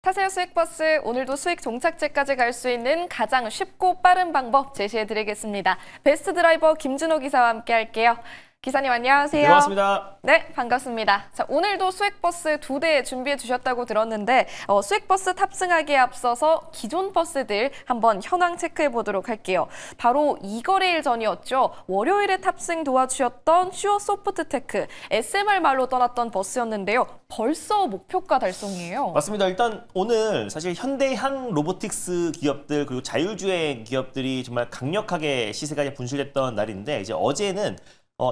타세요 수익버스, 오늘도 수익 종착지까지 갈 수 있는 가장 쉽고 빠른 방법 제시해드리겠습니다. 베스트 드라이버 김준호 기사와 함께 할게요. 기사님 안녕하세요. 네, 반갑습니다. 네, 반갑습니다. 자, 오늘도 수익버스 2대 준비해 주셨다고 들었는데 수익버스 탑승하기에 앞서서 기존 버스들 한번 현황 체크해 보도록 할게요. 바로 2거래일 전이었죠. 월요일에 탑승 도와주셨던 슈어소프트테크, SMR 말로 떠났던 버스였는데요. 벌써 목표가 달성이에요. 맞습니다. 일단 오늘 사실 현대항 로보틱스 기업들 그리고 자율주행 기업들이 정말 강력하게 시세가 분출됐던 날인데 이제 어제는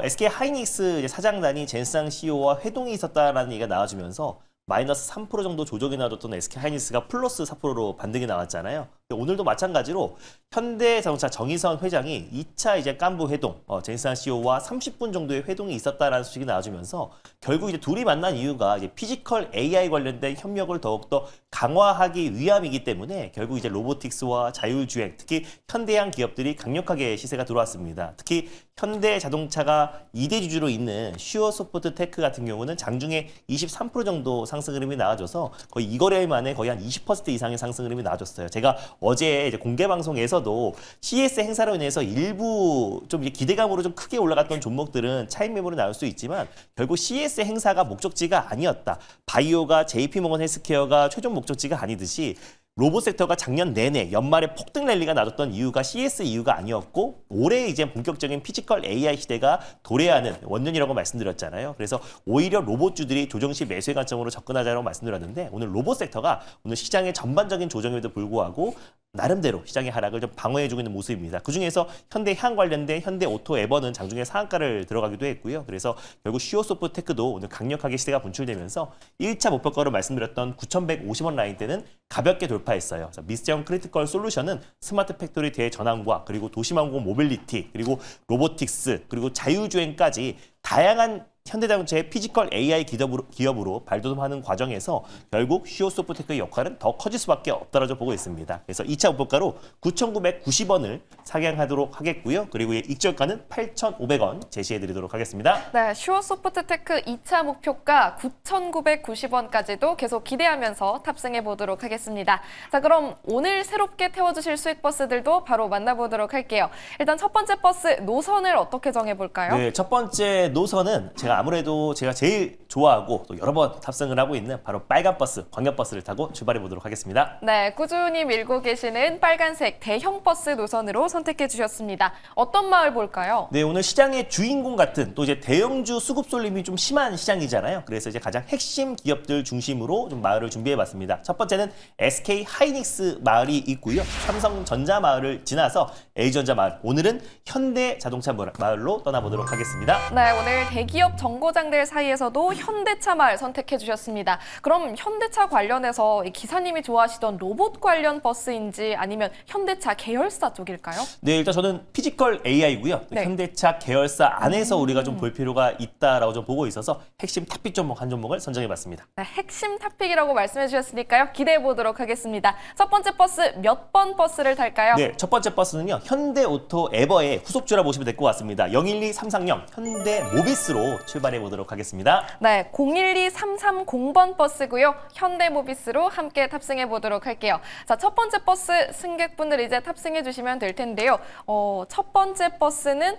SK 하이닉스 사장단이 젠상 CEO와 회동이 있었다라는 얘기가 나와주면서 마이너스 3% 정도 조정이 나왔던 SK 하이닉스가 플러스 4%로 반등이 나왔잖아요. 오늘도 마찬가지로 현대자동차 정의선 회장이 2차 이제 깐부 회동, 젠상 CEO와 30분 정도의 회동이 있었다라는 소식이 나와주면서 결국 이제 둘이 만난 이유가 이제 피지컬 AI 관련된 협력을 더욱더 강화하기 위함이기 때문에 결국 이제 로보틱스와 자율주행, 특히 현대향 기업들이 강력하게 시세가 들어왔습니다. 특히 현대자동차가 2대 주주로 있는 슈어소프트테크 같은 경우는 장중에 23% 정도 상승 흐름이 나와줘서 거의 2거래일 만에 거의 한 20% 이상의 상승 흐름이 나와줬어요. 제가 어제 이제 공개 방송에서도 CES 행사로 인해서 일부 좀 기대감으로 좀 크게 올라갔던 종목들은 차익 매물이 나올 수 있지만 결국 CES 행사가 목적지가 아니었다. 바이오가 JP모건 헬스케어가 최종 목적지가 아니듯이 로봇 섹터가 작년 내내 연말에 폭등 랠리가 나왔던 이유가 CS 이유가 아니었고 올해 이제 본격적인 피지컬 AI 시대가 도래하는 원년이라고 말씀드렸잖아요. 그래서 오히려 로봇주들이 조정시 매수의 관점으로 접근하자고 말씀드렸는데 오늘 로봇 섹터가 오늘 시장의 전반적인 조정에도 불구하고 나름대로 시장의 하락을 좀 방어해주고 있는 모습입니다. 그중에서 현대향 관련된 현대오토에버는 장중에 상한가를 들어가기도 했고요. 그래서 결국 슈어소프트테크도 오늘 강력하게 시세가 분출되면서 1차 목표가로 말씀드렸던 9,150원 라인대는 가볍게 돌파했어요. 미스형 크리티컬 솔루션은 스마트 팩토리 대전환과 그리고 도시망공 모빌리티 그리고 로보틱스 그리고 자율주행까지 다양한 현대자동차의 피지컬 AI 기업으로 발돋움하는 과정에서 결국 슈어소프트테크의 역할은 더 커질 수밖에 없다라고 보고 있습니다. 그래서 2차 목표가로 9,990원을 상향하도록 하겠고요. 그리고 익절가는 8,500원 제시해드리도록 하겠습니다. 네, 슈어소프트테크 2차 목표가 9,990원까지도 계속 기대하면서 탑승해 보도록 하겠습니다. 자, 그럼 오늘 새롭게 태워주실 수익버스들도 바로 만나보도록 할게요. 일단 첫 번째 버스 노선을 어떻게 정해볼까요? 네, 첫 번째 노선은 아무래도 제가 제일 좋아하고 또 여러 번 탑승을 하고 있는 바로 빨간 버스, 광역버스를 타고 출발해 보도록 하겠습니다. 네, 꾸준히 밀고 계시는 빨간색 대형 버스 노선으로 선택해 주셨습니다. 어떤 마을 볼까요? 네, 오늘 시장의 주인공 같은 또 이제 대형주 수급 쏠림이 좀 심한 시장이잖아요. 그래서 이제 가장 핵심 기업들 중심으로 좀 마을을 준비해 봤습니다. 첫 번째는 SK 하이닉스 마을이 있고요. 삼성전자 마을을 지나서 A전자 마을. 오늘은 현대자동차 마을로 떠나보도록 하겠습니다. 네, 오늘 대기업 정거장들 사이에서도 현대차 마을 선택해 주셨습니다. 그럼 현대차 관련해서 기사님이 좋아하시던 로봇 관련 버스인지 아니면 현대차 계열사 쪽일까요? 네, 일단 저는 피지컬 AI고요. 네. 현대차 계열사 안에서 우리가 좀 볼 필요가 있다라고 좀 보고 있어서 핵심 탑픽 종목 한 종목을 선정해 봤습니다. 네, 핵심 탑픽이라고 말씀해 주셨으니까요. 기대해 보도록 하겠습니다. 첫 번째 버스 몇 번 버스를 탈까요? 네, 첫 번째 버스는요. 현대오토 에버의 후속주라 보시면 될 것 같습니다. 012330 현대모비스로 출발해 보도록 하겠습니다. 네, 012330번 버스고요. 현대모비스로 함께 탑승해 보도록 할게요. 자, 첫 번째 버스 승객분들 이제 탑승해 주시면 될 텐데요. 첫 번째 버스는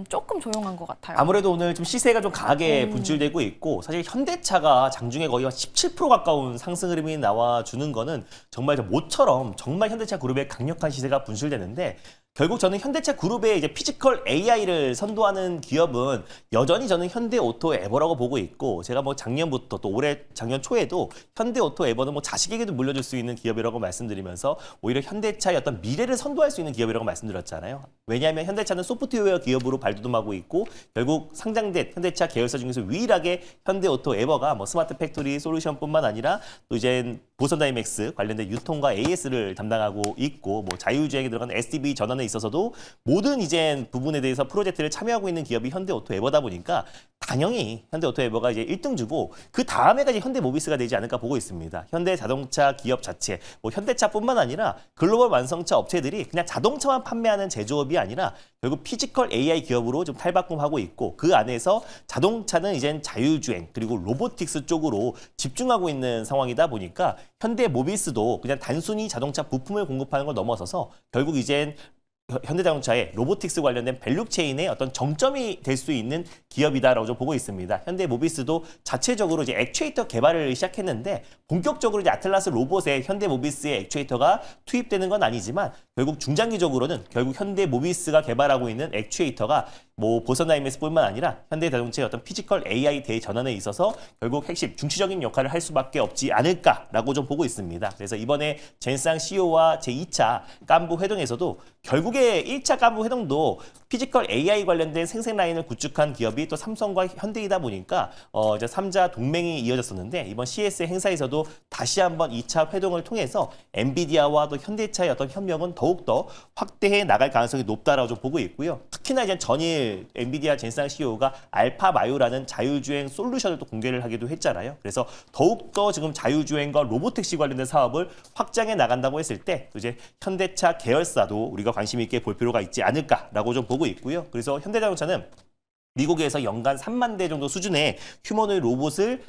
조금 조용한 것 같아요. 아무래도 오늘 좀 시세가 좀 강하게 분출되고 있고 사실 현대차가 장중에 거의 17% 가까운 상승 흐름이 나와주는 거는 정말 모처럼 정말 현대차 그룹의 강력한 시세가 분출되는데 결국 저는 현대차 그룹의 이제 피지컬 AI를 선도하는 기업은 여전히 저는 현대오토 에버라고 보고 있고 제가 작년부터 또 올해 작년 초에도 현대오토 에버는 자식에게도 물려줄 수 있는 기업이라고 말씀드리면서 오히려 현대차의 어떤 미래를 선도할 수 있는 기업이라고 말씀드렸잖아요. 왜냐하면 현대차는 소프트웨어 기업으로 발돋움하고 있고 결국 상장된 현대차 계열사 중에서 유일하게 현대오토 에버가 스마트 팩토리 솔루션뿐만 아니라 또 이제 보선 다이맥스 관련된 유통과 AS를 담당하고 있고 자율주행에 들어간 SDV 전환에 있어서도 모든 이제 부분에 대해서 프로젝트를 참여하고 있는 기업이 현대오토 에버다 보니까 당연히 현대오토 에버가 이제 1등주고 그 다음에가 이제 현대모비스가 되지 않을까 보고 있습니다. 현대자동차 기업 자체, 현대차뿐만 아니라 글로벌 완성차 업체들이 그냥 자동차만 판매하는 제조업이 아니라 결국 피지컬 AI 기업으로 좀 탈바꿈하고 있고 그 안에서 자동차는 이젠 자율주행 그리고 로보틱스 쪽으로 집중하고 있는 상황이다 보니까 현대 모비스도 그냥 단순히 자동차 부품을 공급하는 걸 넘어서서 결국 이젠 현대자동차의 로보틱스 관련된 밸류체인의 어떤 정점이 될 수 있는 기업이다라고 좀 보고 있습니다. 현대모비스도 자체적으로 이제 액추에이터 개발을 시작했는데 본격적으로 이제 아틀라스 로봇에 현대모비스의 액추에이터가 투입되는 건 아니지만 결국 중장기적으로는 결국 현대모비스가 개발하고 있는 액추에이터가 뭐 보선 IMS뿐만 아니라 현대자동차의 어떤 피지컬 AI 대전환에 있어서 결국 핵심 중추적인 역할을 할 수밖에 없지 않을까라고 좀 보고 있습니다. 그래서 이번에 젠상 CEO와 제2차 깐부 회동에서도 결국에 1차 깐부 회동도 피지컬 AI 관련된 생산 라인을 구축한 기업이 또 삼성과 현대이다 보니까 이제 3자 동맹이 이어졌었는데 이번 CES 행사에서도 다시 한번 2차 회동을 통해서 엔비디아와 또 현대차의 어떤 협력은 더욱더 확대해 나갈 가능성이 높다라고 좀 보고 있고요. 특히나 이제 전일 엔비디아 젠상 CEO가 알파 마유라는 자율주행 솔루션을 또 공개를 하기도 했잖아요. 그래서 더욱더 지금 자율주행과 로보택시 관련된 사업을 확장해 나간다고 했을 때 이제 현대차 계열사도 우리가 관심 있게 볼 필요가 있지 않을까라고 좀 보고 있고요. 그래서 현대자동차는 미국에서 연간 3만 대 정도 수준의 휴머노id 로봇을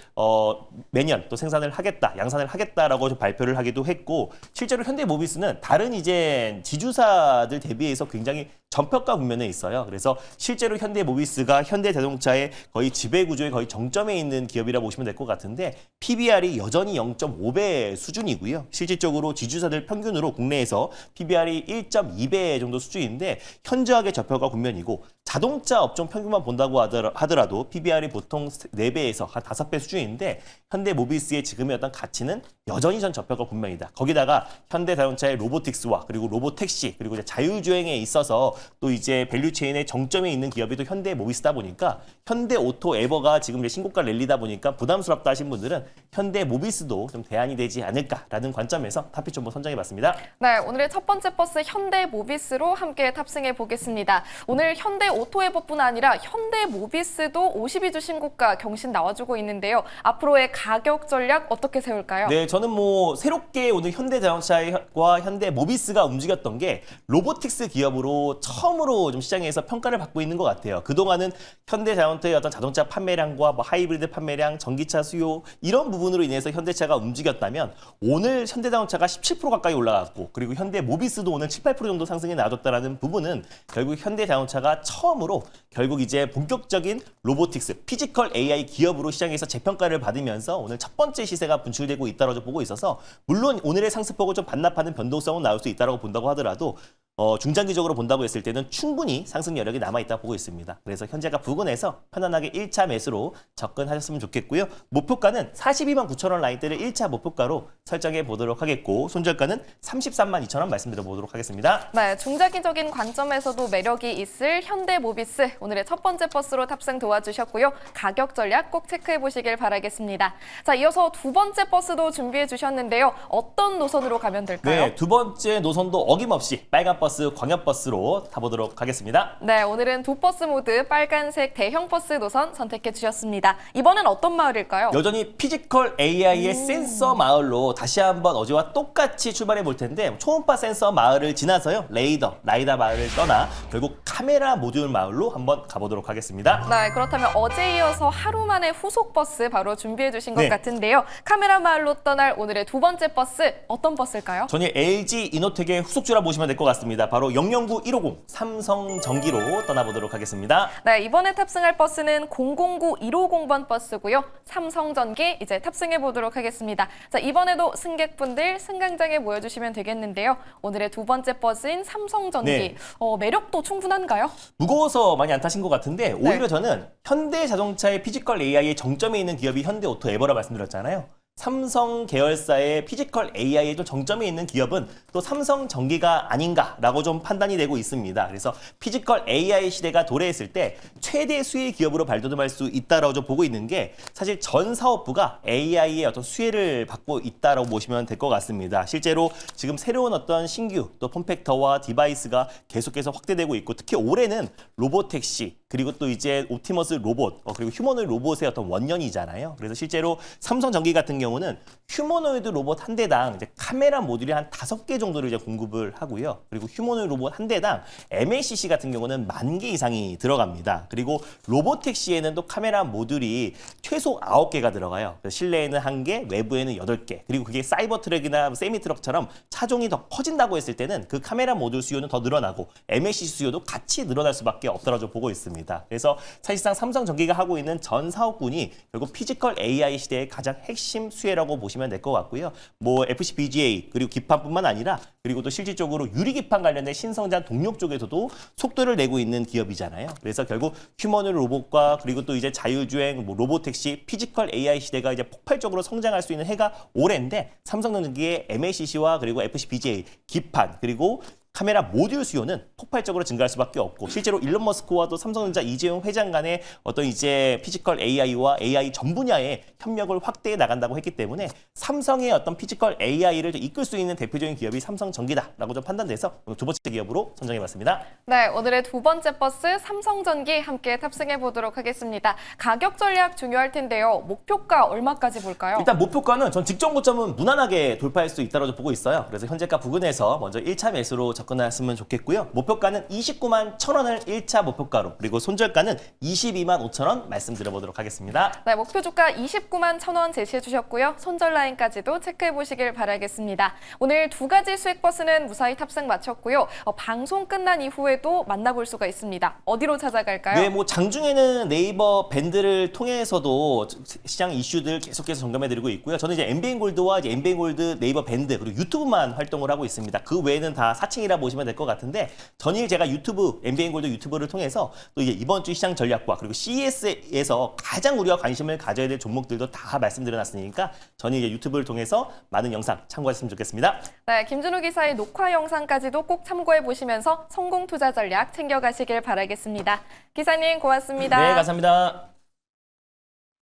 매년 또 생산을 하겠다, 양산을 하겠다라고 좀 발표를 하기도 했고 실제로 현대모비스는 다른 이제 지주사들 대비해서 굉장히 전평가 국면에 있어요. 그래서 실제로 현대모비스가 현대자동차의 거의 지배구조의 거의 정점에 있는 기업이라 보시면 될 것 같은데 PBR이 여전히 0.5배 수준이고요. 실질적으로 지주사들 평균으로 국내에서 PBR이 1.2배 정도 수준인데 현저하게 저평가 국면이고 자동차 업종 평균만 본다고 하더라도 PBR이 보통 4배에서 한 5배 수준인데 현대모비스의 지금의 어떤 가치는 여전히 전 저평가 국면이다. 거기다가 현대자동차의 로보틱스와 그리고 로보택시 그리고 이제 자율주행에 있어서 또 이제 밸류체인의 정점에 있는 기업이 또 현대모비스다 보니까 현대오토에버가 지금 이제 신고가 랠리다 보니까 부담스럽다 하신 분들은 현대모비스도 좀 대안이 되지 않을까라는 관점에서 탑픽 한번 선정해봤습니다. 네, 오늘의 첫 번째 버스 현대모비스로 함께 탑승해 보겠습니다. 오늘 현대오토에버뿐 아니라 현대모비스도 52주 신고가 경신 나와주고 있는데요. 앞으로의 가격 전략 어떻게 세울까요? 네, 저는 뭐 새롭게 오늘 현대자동차와 현대모비스가 움직였던 게 로보틱스 기업으로 처음으로 좀 시장에서 평가를 받고 있는 것 같아요. 그동안은 현대자동차의 어떤 자동차 판매량과 뭐 하이브리드 판매량, 전기차 수요 이런 부분으로 인해서 현대차가 움직였다면 오늘 현대자동차가 17% 가까이 올라갔고 그리고 현대모비스도 오늘 7, 8% 정도 상승이 나왔다라는 부분은 결국 현대자동차가 처음으로 결국 이제 본격적인 로보틱스, 피지컬 AI 기업으로 시장에서 재평가를 받으면서 오늘 첫 번째 시세가 분출되고 있다고 보고 있어서 물론 오늘의 상승폭을 좀 반납하는 변동성은 나올 수 있다고 본다고 하더라도 중장기적으로 본다고 했을 때는 충분히 상승 여력이 남아있다고 보고 있습니다. 그래서 현재가 부근에서 편안하게 1차 매수로 접근하셨으면 좋겠고요. 목표가는 42만 9천 원 라인대를 1차 목표가로 설정해 보도록 하겠고 손절가는 33만 2천 원 말씀드려 보도록 하겠습니다. 네, 중장기적인 관점에서도 매력이 있을 현대모비스 오늘의 첫 번째 버스로 탑승 도와주셨고요. 가격 전략 꼭 체크해 보시길 바라겠습니다. 자, 이어서 두 번째 버스도 준비해 주셨는데요. 어떤 노선으로 가면 될까요? 네, 두 번째 노선도 어김없이 빨간 버스, 광역버스로 타보도록 하겠습니다. 네, 오늘은 두 버스 모두 빨간색 대형 버스 노선 선택해 주셨습니다. 이번엔 어떤 마을일까요? 여전히 피지컬 AI의 센서 마을로 다시 한번 어제와 똑같이 출발해 볼 텐데 초음파 센서 마을을 지나서요. 라이다 마을을 떠나 결국 카메라 모듈 마을로 한번 가보도록 하겠습니다. 네, 그렇다면 어제 이어서 하루 만에 후속 버스 바로 준비해 주신 것 네. 같은데요. 카메라 마을로 떠날 오늘의 두 번째 버스 어떤 버스일까요? 전이 LG 이노텍의 후속주라 보시면 될 것 같습니다. 바로 009 150 삼성 전기로 떠나보도록 하겠습니다. 네, 이번에 탑승할 버스는 009 150번 버스고요. 삼성전기 이제 탑승해 보도록 하겠습니다. 자, 이번에도 승객분들 승강장에 모여주시면 되겠는데요. 오늘의 두 번째 버스인 삼성전기 네. 매력도 충분한가요? 무거워서 많이 안 타신 것 같은데 오히려 저는 현대자동차의 피지컬 AI의 정점에 있는 기업이 현대오토에버라 말씀드렸잖아요. 삼성 계열사의 피지컬 AI의 좀 정점에 있는 기업은 또 삼성전기가 아닌가라고 좀 판단이 되고 있습니다. 그래서 피지컬 AI 시대가 도래했을 때 최대 수혜 기업으로 발돋움할 수 있다라고 좀 보고 있는 게 사실 전 사업부가 AI의 어떤 수혜를 받고 있다라고 보시면 될 것 같습니다. 실제로 지금 새로운 어떤 신규 또 폼팩터와 디바이스가 계속해서 확대되고 있고 특히 올해는 로보택시 그리고 또 이제 옵티머스 로봇 그리고 휴머노id 로봇의 어떤 원년이잖아요. 그래서 실제로 삼성전기 같은 경우는 휴머노이드 로봇 한 대당 이제 카메라 모듈이 한 5개 정도를 이제 공급을 하고요. 그리고 휴머노이드 로봇 한 대당 MACC 같은 경우는 10,000개 이상이 들어갑니다. 그리고 로보택시에는 또 카메라 모듈이 최소 9개가 들어가요. 실내에는 1개, 외부에는 8개. 그리고 그게 사이버 트럭이나 세미 트럭처럼 차종이 더 커진다고 했을 때는 그 카메라 모듈 수요는 더 늘어나고 MACC 수요도 같이 늘어날 수밖에 없다라고 보고 있습니다. 그래서 사실상 삼성전기가 하고 있는 전 사업군이 결국 피지컬 AI 시대의 가장 핵심 수혜라고 보시면 될 것 같고요. 뭐 FCBGA 그리고 기판뿐만 아니라 그리고 또 실질적으로 유리기판 관련된 신성장 동력 쪽에서도 속도를 내고 있는 기업이잖아요. 그래서 결국 휴머노이드 로봇과 그리고 또 이제 자율주행, 뭐 로보택시, 피지컬 AI 시대가 이제 폭발적으로 성장할 수 있는 해가 올해인데 삼성전기의 MACC와 그리고 FCBGA, 기판 그리고 카메라 모듈 수요는 폭발적으로 증가할 수밖에 없고 실제로 일론 머스크와 또 삼성전자 이재용 회장 간의 어떤 이제 피지컬 AI와 AI 전 분야의 협력을 확대해 나간다고 했기 때문에 삼성의 어떤 피지컬 AI를 이끌 수 있는 대표적인 기업이 삼성전기다라고 좀 판단돼서 오늘 두 번째 기업으로 선정해봤습니다. 네, 오늘의 두 번째 버스 삼성전기 함께 탑승해 보도록 하겠습니다. 가격 전략 중요할 텐데요. 목표가 얼마까지 볼까요? 일단 목표가는 전 직전 고점은 무난하게 돌파할 수 있다고 보고 있어요. 그래서 현재가 부근에서 먼저 1차 매수로 접근하시면 좋겠고요. 목표가는 29만 1,000원을 1차 목표가로 그리고 손절가는 22만 5,000원 말씀드려보도록 하겠습니다. 네, 목표 주가 29만 1,000원 제시해 주셨고요. 손절 라인까지도 체크해 보시길 바라겠습니다. 오늘 두 가지 수익 버스는 무사히 탑승 마쳤고요. 방송 끝난 이후에도 만나볼 수가 있습니다. 어디로 찾아갈까요? 네, 뭐 장중에는 네이버 밴드를 통해서도 시장 이슈들 계속해서 점검해드리고 있고요. 저는 이제 엠비엔골드와 이제 엠비엔골드 네이버 밴드 그리고 유튜브만 활동을 하고 있습니다. 그 외에는 다 사칭이라 보시면 될 것 같은데 전일 제가 유튜브 엠비엔골드 유튜브를 통해서 또 이제 이번 주 시장 전략과 그리고 CES에서 가장 우리가 관심을 가져야 될 종목들도 다 말씀드려놨으니까 전일 이제 유튜브를 통해서 많은 영상 참고하셨으면 좋겠습니다. 네, 김준우 기사의 녹화 영상까지도 꼭 참고해 보시면서 성공 투자 전략 챙겨가시길 바라겠습니다. 기사님 고맙습니다. 네, 감사합니다.